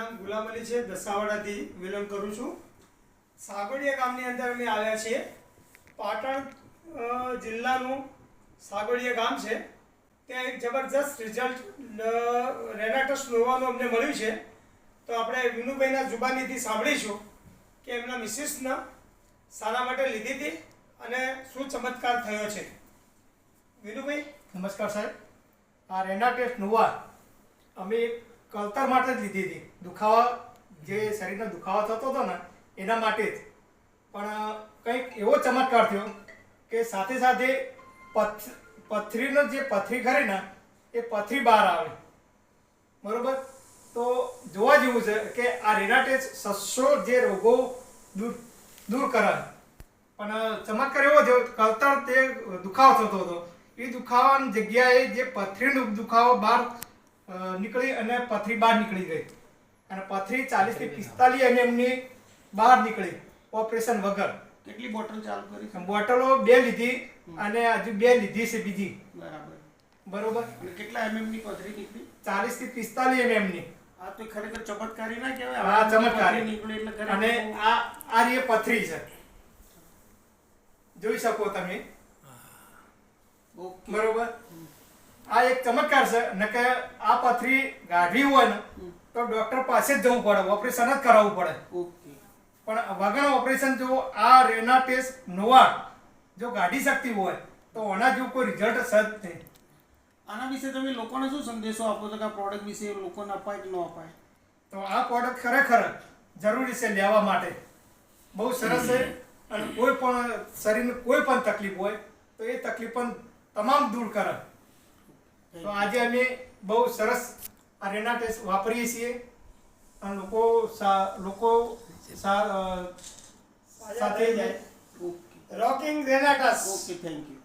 નામ ગુલામ અલી છે, દસાવાડાથી વિલંબ કરું છું। સાગોડિયા ગામની અંદર અમે આવ્યા છીએ। પાટણ જિલ્લાનું સાગોડિયા ગામ છે। ત્યાં એક જબરજસ્ત રિઝલ્ટ રેનાટસ નોવાનું અમને મળ્યું છે। તો આપણે વિનુભાઈના જુબાનીથી સાંભળીશું કે એમના મિસિસના સારા માટે લીધી હતી અને શું ચમત્કાર થયો છે। વિનુભાઈ નમસ્કાર સાહેબ। આ રેનાટેસ નોવા અમે કળતર માટે જ લીધી હતી। દુખાવા જે શરીરનો દુખાવો થતો હતો ને એના માટે જ, પણ કંઈક એવો ચમત્કાર થયો કે સાથે સાથે પથરીનો જે પથરી ખરી ને એ પથરી બહાર આવે, બરોબર। તો જોવા જેવું છે કે આ રેનાટેસ સસો જે રોગો દૂર કરે, પણ ચમત્કાર એવો થયો કળતર તે દુખાવો થતો હતો એ દુખાવાની જગ્યાએ જે પથરીનો દુખાવો બહાર નીકળી અને પથરી બહાર નીકળી ગઈ અને પથરી 40 થી 45 mm ની બહાર નીકળી ઓપરેશન વગર। કેટલી બોટલ ચાલુ કરી? બોટલો 2 લીધી અને હજુ 2 લીધી છે બીજી, બરોબર। અને કેટલા mm ની પથરી નીકળી? 40 થી 45 mm ની। આ તો ખરેખર ચમત્કારી ના કહેવાય? હા, ચમત્કારી નીકળી એટલે અને આ જે પથરી છે જોઈ શકો તમે, બરોબર। આ એક ચમત્કાર છે, નકે આ પથરી ગાઢવી હોય ને તો ડોક્ટર પાસે જ જવું પડે, ઓપરેશન જ કરાવવું પડે। ઓકે, પણ વગર ઓપરેશન જો આ રેનાટેસ નોવા જો ગાઢી શકતી હોય તો આના જેવું કોઈ રિઝલ્ટ છે જ નહીં। આના વિશે તમે લોકોને શું સંદેશો આપો છો કે આ પ્રોડક્ટ વિશે લોકોને અપાય કે ન અપાય? તો આ પ્રોડક્ટ ખરેખર જરૂરી છે લેવા માટે, બહુ સરસ છે અને કોઈ પણ શરીરને કોઈ પણ તકલીફ હોય તો એ તકલીફ પણ તમામ દૂર કરે। તો આજે અમે બહુ સરસ આ રેનાટેસ વાપરીએ છીએ અને લોકો સાથે જાય। Rocking Renatus. Okay, thank you.